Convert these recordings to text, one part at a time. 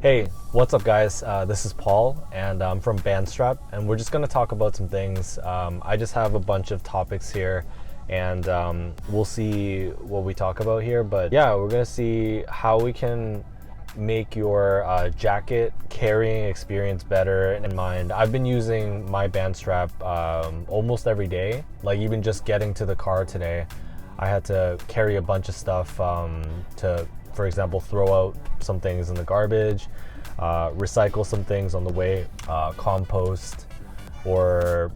Hey, what's up guys? This is Paul and I'm from BandStrap, and we're just going to talk about some things. I just have a bunch of topics here and we'll see what we talk about here, but yeah, we're going to see how we can make your jacket carrying experience better. In mind, I've been using my BandStrap almost every day. Like even just getting to the car today, I had to carry a bunch of stuff to, for example, throw out some things in the garbage, recycle some things on the way, compost, or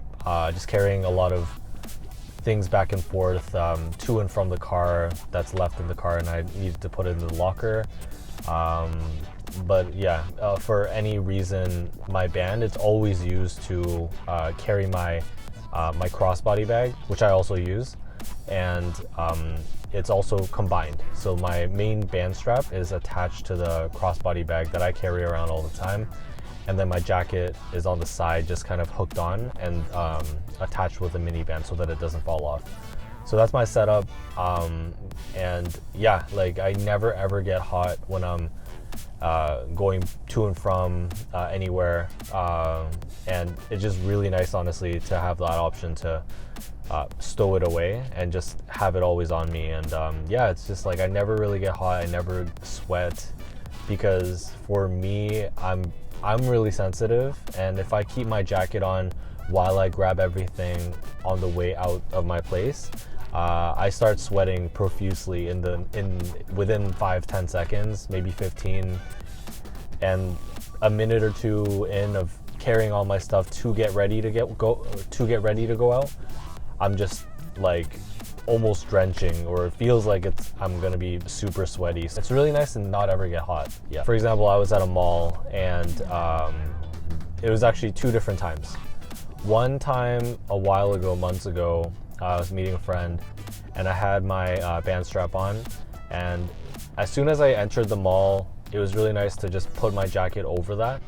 just carrying a lot of things back and forth to and from the car that's left in the car and I needed to put it in the locker. But yeah, for any reason, my band, it's always used to carry my my crossbody bag, which I also use, and it's also combined. So my main band strap is attached to the crossbody bag that I carry around all the time, and then my jacket is on the side, just kind of hooked on and attached with a mini band so that it doesn't fall off. So that's my setup, and yeah, like I never ever get hot when I'm going to and from anywhere, and it's just really nice, honestly, to have that option to stow it away and just have it always on me. And yeah, it's just like I never really get hot, I never sweat, because for me, I'm really sensitive, and if I keep my jacket on while I grab everything on the way out of my place, I start sweating profusely within 5-10 seconds, maybe 15, and a minute or two in of carrying all my stuff to get ready to go out, I'm just like almost drenching, or it feels like I'm gonna be super sweaty. So it's really nice to not ever get hot. Yeah. For example, I was at a mall and it was actually two different times. One time a while ago, months ago, I was meeting a friend and I had my band strap on, and as soon as I entered the mall, it was really nice to just put my jacket over that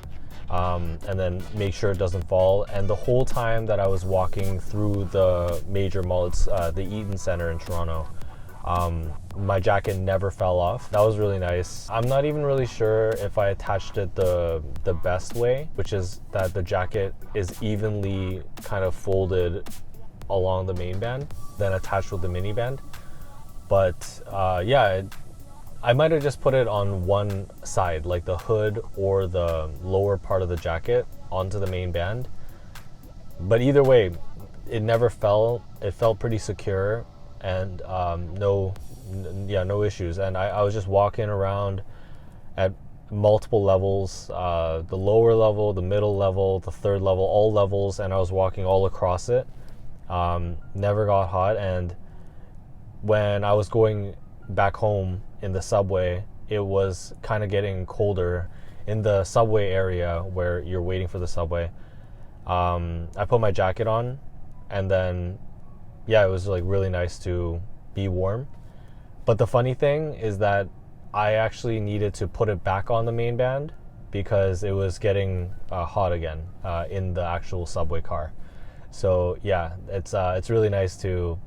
and then make sure it doesn't fall. And the whole time that I was walking through the major mall, it's the Eaton Center in Toronto, my jacket never fell off. That was really nice. I'm not even really sure if I attached it the best way, which is that the jacket is evenly kind of folded along the main band, then attached with the mini band. But yeah, I might have just put it on one side, like the hood or the lower part of the jacket onto the main band. But either way, it never fell. It felt pretty secure, and no issues. And I was just walking around at multiple levels, the lower level, the middle level, the third level, all levels, and I was walking all across it. Never got hot. And when I was going back home in the subway, it was kind of getting colder in the subway area where you're waiting for the subway. I put my jacket on, and then yeah, it was like really nice to be warm. But the funny thing is that I actually needed to put it back on the main band because it was getting hot again in the actual subway car. So yeah, it's really nice to,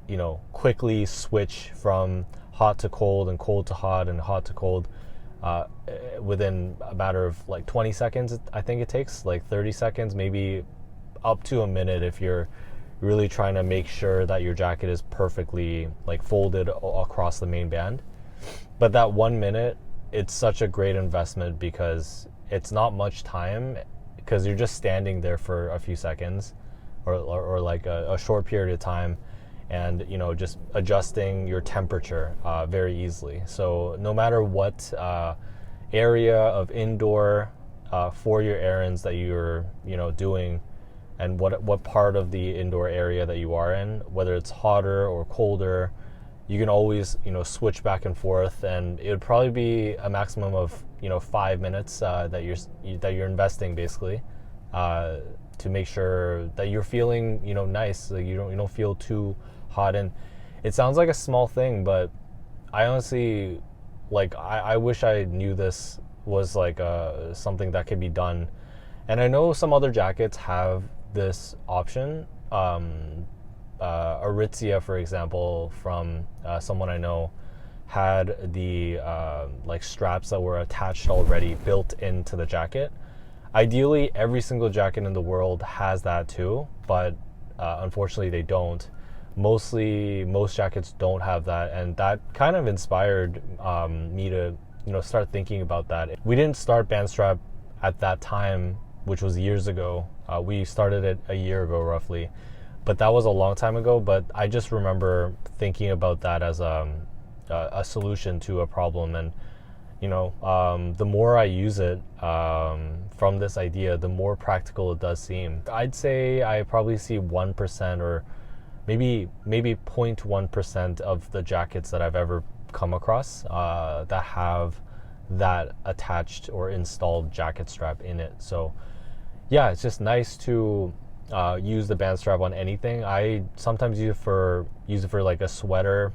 you know, quickly switch from hot to cold and cold to hot and hot to cold within a matter of like 20 seconds. I think it takes like 30 seconds, maybe up to a minute, if you're really trying to make sure that your jacket is perfectly like folded across the main band. But that 1 minute, it's such a great investment because it's not much time, because you're just standing there for a few seconds or like a short period of time, and you know, just adjusting your temperature very easily. So no matter what area of indoor for your errands that you're, you know, doing, and what part of the indoor area that you are in, whether it's hotter or colder, you can always, you know, switch back and forth, and it would probably be a maximum of, you know, 5 minutes that you're investing basically to make sure that you're feeling, you know, nice, like you don't feel too hot. And it sounds like a small thing, but I honestly, like, I wish I knew this was like something that could be done. And I know some other jackets have this option. Aritzia, for example, from someone I know, had the like straps that were attached already built into the jacket. Ideally, every single jacket in the world has that too, but unfortunately they don't. Most jackets don't have that, and that kind of inspired me to start thinking about that. We didn't start BandStrap at that time, which was years ago. We started it a year ago roughly, but that was a long time ago. But I just remember thinking about that as a solution to a problem, and the more I use it from this idea, the more practical it does seem. I'd say I probably see 1% or maybe 0.1% of the jackets that I've ever come across that have that attached or installed jacket strap in it. So yeah, it's just nice to use the band strap on anything. I sometimes use it for like a sweater,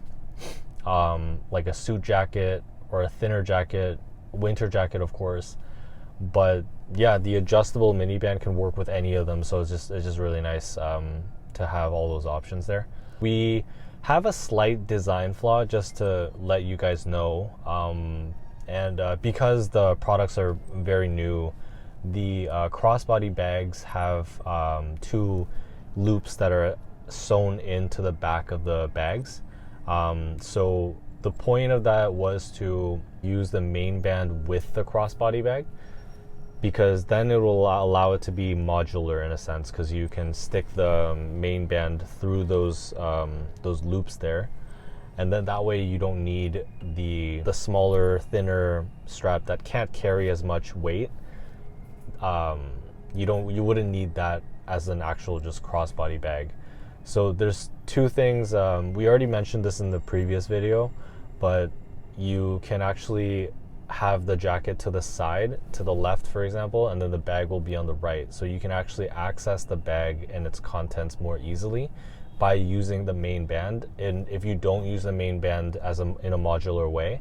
like a suit jacket or a thinner jacket, winter jacket of course. But yeah, the adjustable mini band can work with any of them, so it's just really nice to have all those options there. We have a slight design flaw, just to let you guys know, and because the products are very new, the crossbody bags have 2 loops that are sewn into the back of the bags. So the point of that was to use the main band with the crossbody bag, because then it will allow it to be modular in a sense, because you can stick the main band through those loops there, and then that way you don't need the smaller, thinner strap that can't carry as much weight. You wouldn't need that as an actual just crossbody bag. So there's 2 things. We already mentioned this in the previous video, but you can actually have the jacket to the side, to the left for example, and then the bag will be on the right. So you can actually access the bag and its contents more easily by using the main band. And if you don't use the main band in a modular way,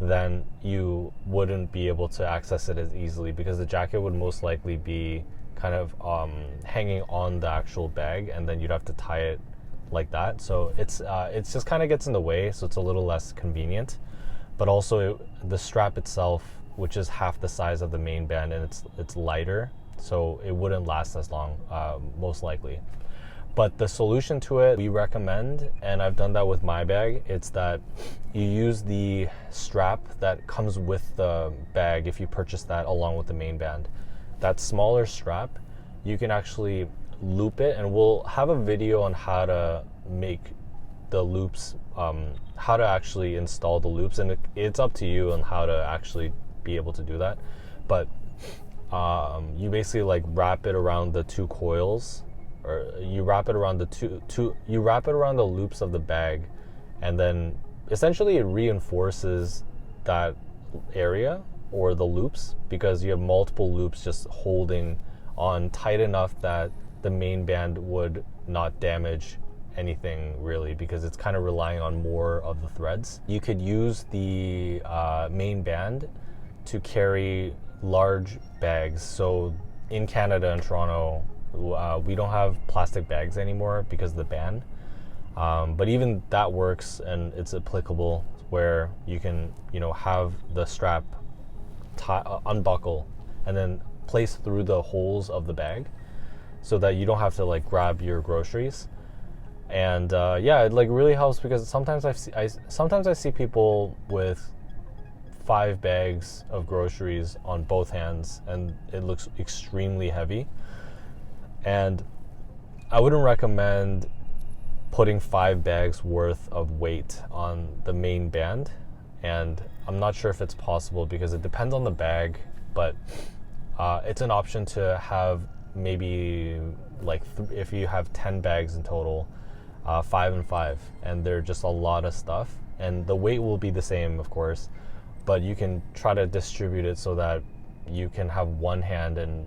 then you wouldn't be able to access it as easily, because the jacket would most likely be kind of hanging on the actual bag, and then you'd have to tie it like that. So it's just kind of gets in the way, so it's a little less convenient. But also the strap itself, which is half the size of the main band, and it's lighter, so it wouldn't last as long, most likely. But the solution to it, we recommend, and I've done that with my bag, it's that you use the strap that comes with the bag if you purchase that along with the main band. That smaller strap, you can actually loop it, and we'll have a video on how to make the loops, how to actually install the loops, and it's up to you on how to actually be able to do that. But you basically like wrap it around the 2 coils, or you wrap it around you wrap it around the loops of the bag, and then essentially it reinforces that area or the loops, because you have multiple loops just holding on tight enough that the main band would not damage anything really, because it's kind of relying on more of the threads. You could use the main band to carry large bags. So in Canada and Toronto, we don't have plastic bags anymore because of the ban, but even that works, and it's applicable where you can have the strap unbuckle and then place through the holes of the bag, so that you don't have to like grab your groceries. And yeah, it like really helps, because sometimes I see people with 5 bags of groceries on both hands, and it looks extremely heavy. And I wouldn't recommend putting 5 bags worth of weight on the main band, and I'm not sure if it's possible because it depends on the bag, but it's an option to have maybe like if you have 10 bags in total, 5 and 5, and they're just a lot of stuff, and the weight will be the same of course, but you can try to distribute it so that you can have one hand and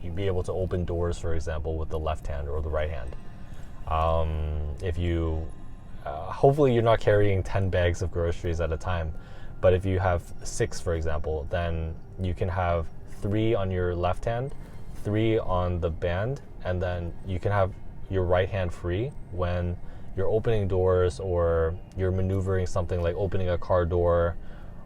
you'd be able to open doors, for example, with the left hand or the right hand. If you hopefully you're not carrying 10 bags of groceries at a time, but if you have 6 for example, then you can have 3 on your left hand, 3 on the band, and then you can have your right hand free when you're opening doors, or you're maneuvering something like opening a car door,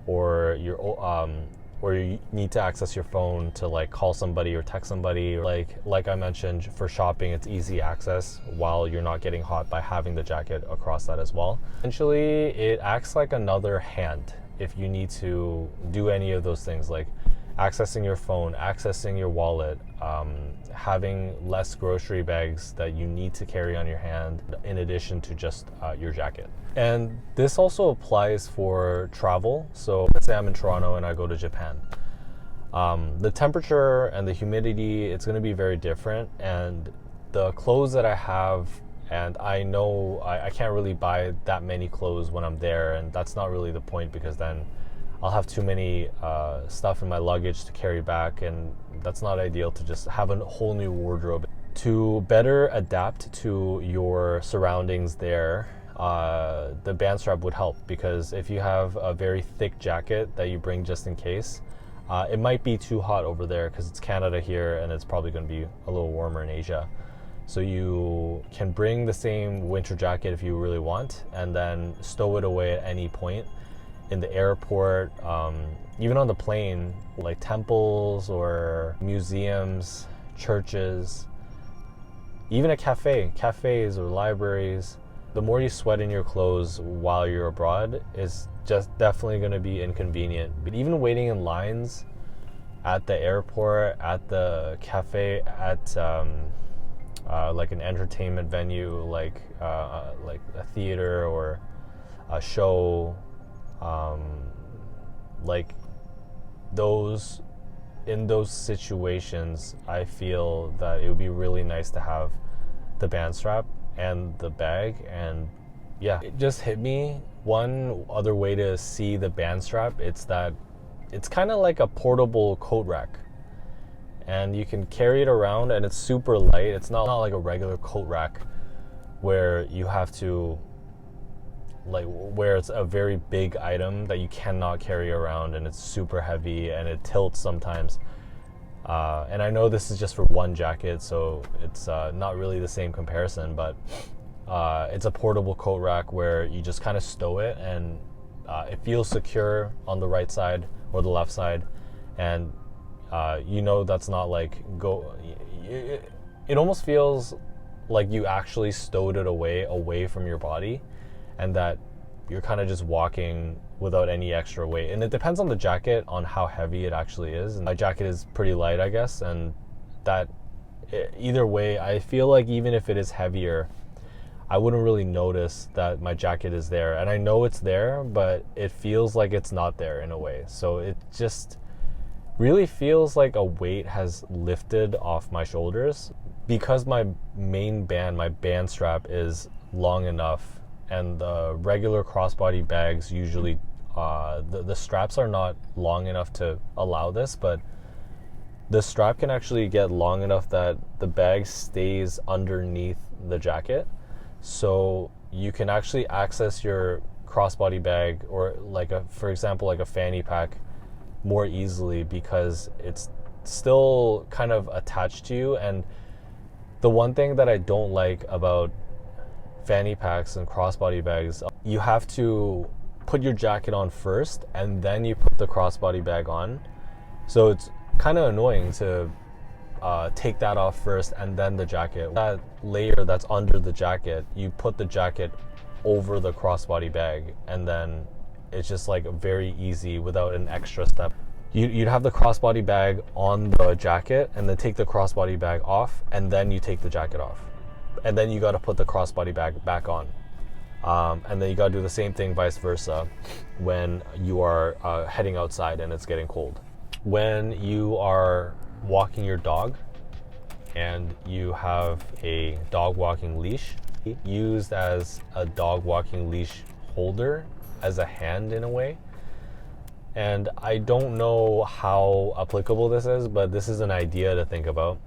or you need to access your phone to like call somebody or text somebody, or like I mentioned, for shopping, it's easy access while you're not getting hot by having the jacket across that as well. Essentially, it acts like another hand if you need to do any of those things, like accessing your phone, accessing your wallet, having less grocery bags that you need to carry on your hand in addition to just your jacket. And this also applies for travel. So let's say I'm in Toronto and I go to Japan. The temperature and the humidity, it's going to be very different, and the clothes that I have, and I know I can't really buy that many clothes when I'm there, and that's not really the point, because then I'll have too many stuff in my luggage to carry back, and that's not ideal to just have a whole new wardrobe. To better adapt to your surroundings there, the BandStrap would help, because if you have a very thick jacket that you bring just in case, it might be too hot over there because it's Canada here and it's probably going to be a little warmer in Asia. So you can bring the same winter jacket if you really want, and then stow it away at any point in the airport, even on the plane, like temples or museums, churches, even a cafes or libraries. The more you sweat in your clothes while you're abroad is just definitely going to be inconvenient. But even waiting in lines at the airport, at the cafe, at like an entertainment venue, like a theater or a show, like those, in those situations, I feel that it would be really nice to have the BandStrap and the bag. And yeah, it just hit me. One other way to see the BandStrap, it's that it's kind of like a portable coat rack, and you can carry it around, and it's super light. It's not like a regular coat rack where you have to, like, where it's a very big item that you cannot carry around and it's super heavy and it tilts sometimes. And I know this is just for one jacket, so it's not really the same comparison, but it's a portable coat rack where you just kind of stow it, and it feels secure on the right side or the left side, and you know that's not like it almost feels like you actually stowed it away from your body, and that you're kind of just walking without any extra weight. And it depends on the jacket, on how heavy it actually is. And my jacket is pretty light, I guess, and that either way, I feel like even if it is heavier, I wouldn't really notice that my jacket is there. And I know it's there, but it feels like it's not there in a way. So it just really feels like a weight has lifted off my shoulders, because my main band, my BandStrap, is long enough, and the regular crossbody bags usually the straps are not long enough to allow this, but the strap can actually get long enough that the bag stays underneath the jacket, so you can actually access your crossbody bag, or like for example like a fanny pack, more easily, because it's still kind of attached to you. And the one thing that I don't like about fanny packs and crossbody bags, you have to put your jacket on first and then you put the crossbody bag on. So it's kind of annoying to take that off first and then the jacket. That layer that's under the jacket, you put the jacket over the crossbody bag, and then it's just like very easy without an extra step. You'd have the crossbody bag on the jacket, and then take the crossbody bag off, and then you take the jacket off. And then you got to put the crossbody bag back on. And then you got to do the same thing vice versa when you are heading outside and it's getting cold. When you are walking your dog and you have a dog walking leash, used as a dog walking leash holder, as a hand in a way. And I don't know how applicable this is, but this is an idea to think about.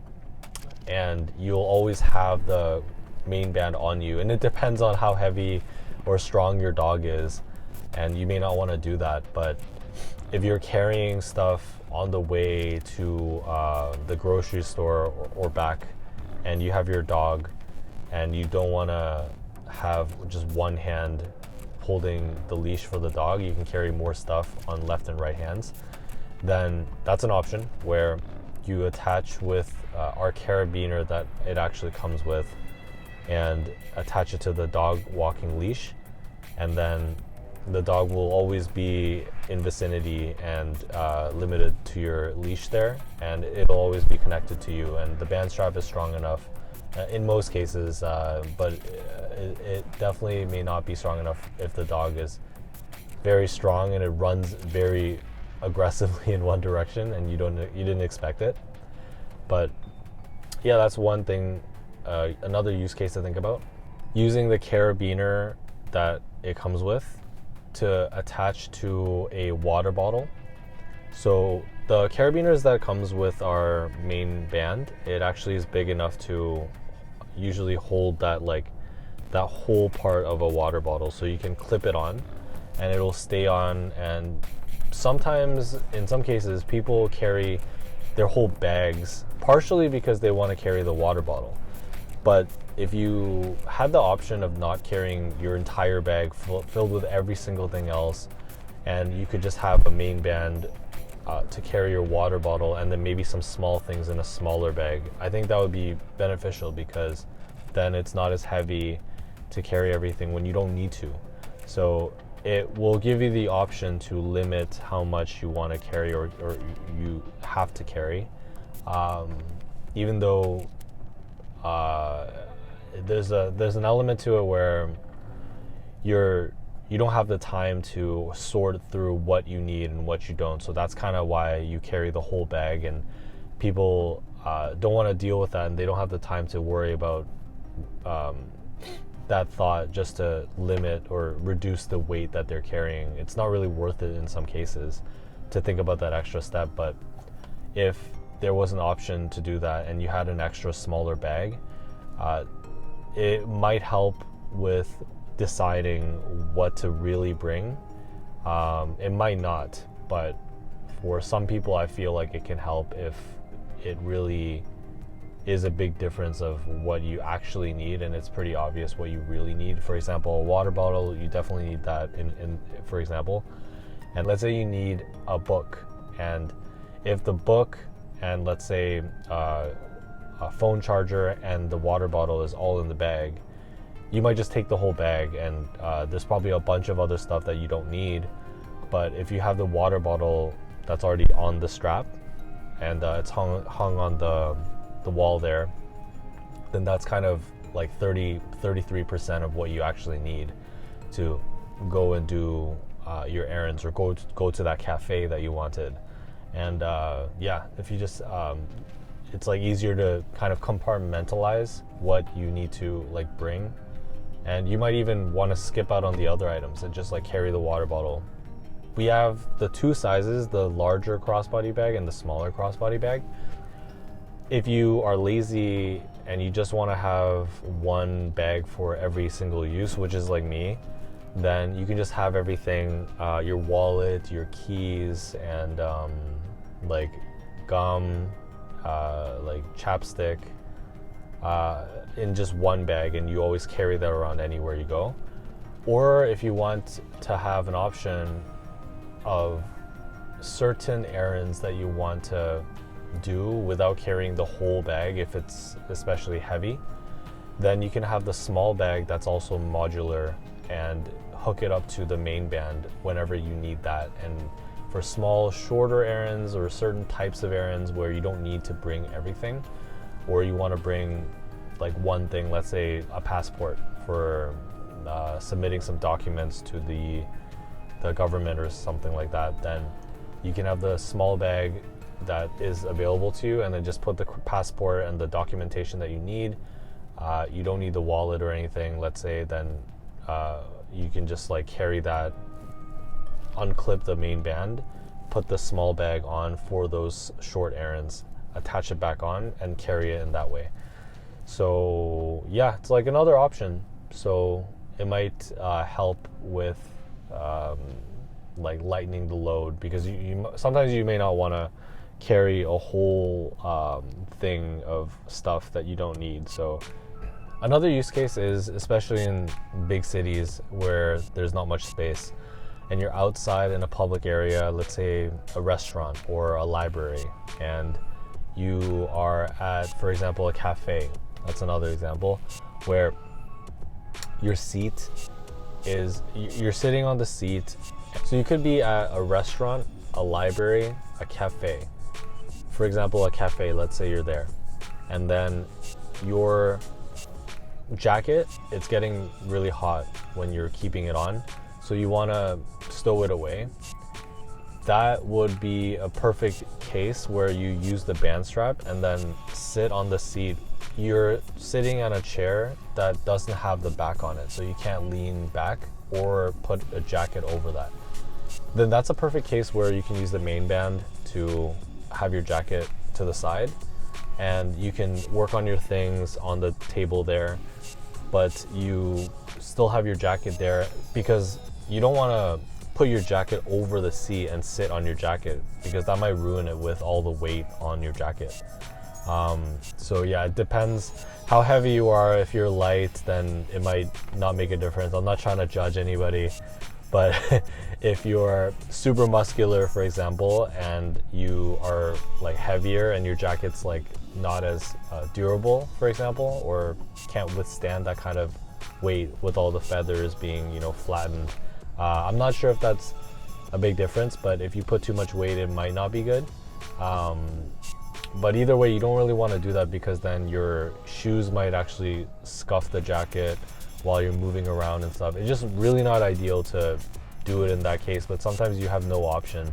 And you'll always have the main band on you, and it depends on how heavy or strong your dog is, and you may not want to do that. But if you're carrying stuff on the way to the grocery store or back, and you have your dog, and you don't want to have just one hand holding the leash for the dog, you can carry more stuff on left and right hands, then that's an option where you attach with our carabiner that it actually comes with and attach it to the dog walking leash, and then the dog will always be in vicinity and limited to your leash there, and it'll always be connected to you. And the band strap is strong enough in most cases, but it definitely may not be strong enough if the dog is very strong and it runs very aggressively in one direction and you didn't expect it. But yeah, that's one thing. Another use case to think about, using the carabiner that it comes with to attach to a water bottle. So the carabiners that comes with our main band, it actually is big enough to usually hold that whole part of a water bottle, so you can clip it on and it'll stay on. And sometimes, in some cases, people carry their whole bags partially because they want to carry the water bottle. But if you had the option of not carrying your entire bag filled with every single thing else, and you could just have a main band to carry your water bottle and then maybe some small things in a smaller bag, I think that would be beneficial, because then it's not as heavy to carry everything when you don't need to. So it will give you the option to limit how much you want to carry or you have to carry, even though there's an element to it where you don't have the time to sort through what you need and what you don't. So that's kind of why you carry the whole bag, and people don't want to deal with that, and they don't have the time to worry about that thought just to limit or reduce the weight that they're carrying. It's not really worth it in some cases to think about that extra step. But if there was an option to do that and you had an extra smaller bag, it might help with deciding what to really bring. It might not, but for some people I feel like it can help if it really is a big difference of what you actually need, and it's pretty obvious what you really need. For example, a water bottle, you definitely need that in for example. And let's say you need a book, and if the book and let's say a phone charger and the water bottle is all in the bag, you might just take the whole bag, and there's probably a bunch of other stuff that you don't need. But if you have the water bottle that's already on the strap and it's hung on the wall there, then that's kind of like 33% of what you actually need to go and do your errands or go to that cafe that you wanted. And yeah, if you just it's like easier to kind of compartmentalize what you need to like bring, and you might even want to skip out on the other items and just like carry the water bottle. We have the two sizes, the larger crossbody bag and the smaller crossbody bag. If you are lazy and you just want to have one bag for every single use, which is like me, then you can just have everything, your wallet, your keys, and like gum, like chapstick, in just one bag, and you always carry that around anywhere you go. Or if you want to have an option of certain errands that you want to do without carrying the whole bag, if it's especially heavy, then you can have the small bag that's also modular and hook it up to the main band whenever you need that. And for small, shorter errands or certain types of errands where you don't need to bring everything, or you want to bring like one thing, let's say a passport for submitting some documents to the government or something like that, then you can have the small bag that is available to you, and then just put the passport and the documentation that you need. You don't need the wallet or anything, let's say, then you can just like carry that, unclip the main band, put the small bag on for those short errands, attach it back on, and carry it in that way. So yeah, it's like another option. So it might help with like lightening the load, because you sometimes you may not want to carry a whole thing of stuff that you don't need. So Another use case is, especially in big cities where there's not much space and you're outside in a public area, let's say a restaurant or a library, and you are at, for example, a cafe. That's another example where your seat is, you're sitting on the seat. So you could be at a restaurant, a library, a cafe. For example, a cafe, let's say you're there, and then your jacket, it's getting really hot when you're keeping it on, so you want to stow it away. That would be a perfect case where you use the band strap and then sit on the seat. You're sitting on a chair that doesn't have the back on it, so you can't lean back or put a jacket over that. Then that's a perfect case where you can use the main band to have your jacket to the side, and you can work on your things on the table there, but you still have your jacket there, because you don't want to put your jacket over the seat and sit on your jacket, because that might ruin it with all the weight on your jacket. So yeah, it depends how heavy you are. If you're light, then it might not make a difference. I'm not trying to judge anybody, but if you're super muscular, for example, and you are like heavier and your jacket's like not as durable, for example, or can't withstand that kind of weight with all the feathers being, flattened. I'm not sure if that's a big difference, but if you put too much weight, it might not be good. But either way, you don't really want to do that, because then your shoes might actually scuff the jacket while you're moving around and stuff. It's just really not ideal to do it in that case, but sometimes you have no option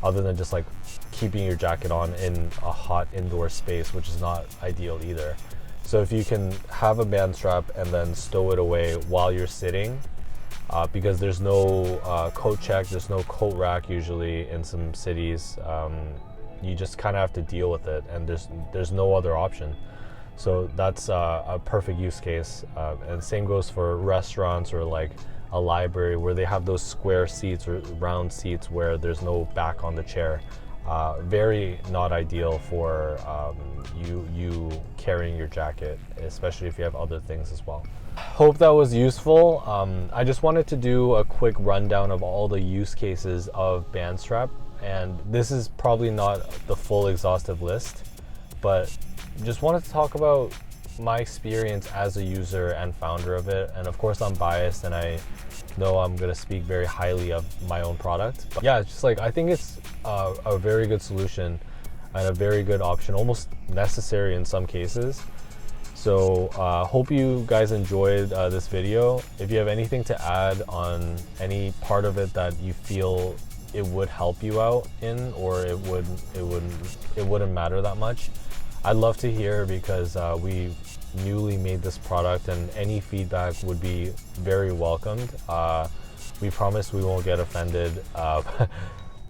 other than just like keeping your jacket on in a hot indoor space, which is not ideal either. So if you can have a band strap and then stow it away while you're sitting, because there's no coat check, there's no coat rack usually in some cities, you just kind of have to deal with it, and there's no other option. So that's a perfect use case. And same goes for restaurants or like a library where they have those square seats or round seats where there's no back on the chair. Very not ideal for you carrying your jacket, especially if you have other things as well. Hope that was useful. I just wanted to do a quick rundown of all the use cases of BandStrap, and this is probably not the full exhaustive list, but just wanted to talk about my experience as a user and founder of it. And of course I'm biased and I know I'm going to speak very highly of my own product, but yeah, it's just like, I think it's a very good solution and a very good option, almost necessary in some cases. So hope you guys enjoyed this video. If you have anything to add on any part of it that you feel it would help you out in, or it wouldn't matter that much, I'd love to hear, because we newly made this product and any feedback would be very welcomed. We promise we won't get offended.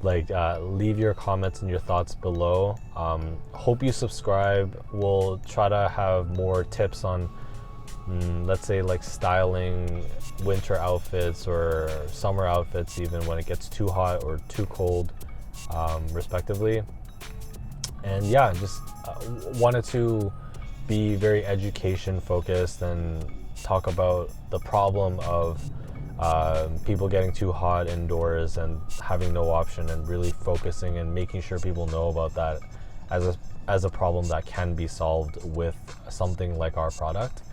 Leave your comments and your thoughts below. Hope you subscribe. We'll try to have more tips on let's say like styling winter outfits or summer outfits, even when it gets too hot or too cold, respectively. And yeah, just wanted to be very education focused and talk about the problem of people getting too hot indoors and having no option, and really focusing and making sure people know about that as a problem that can be solved with something like our product.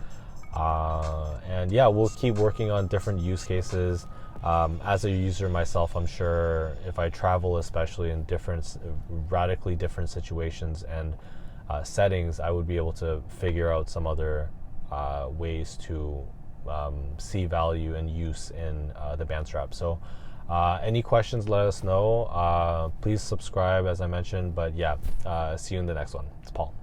And yeah, we'll keep working on different use cases. As a user myself, I'm sure if I travel, especially in radically different situations and settings, I would be able to figure out some other ways to see value and use in the BandStrap. So any questions, let us know. Please subscribe, as I mentioned. But yeah, see you in the next one. It's Paul.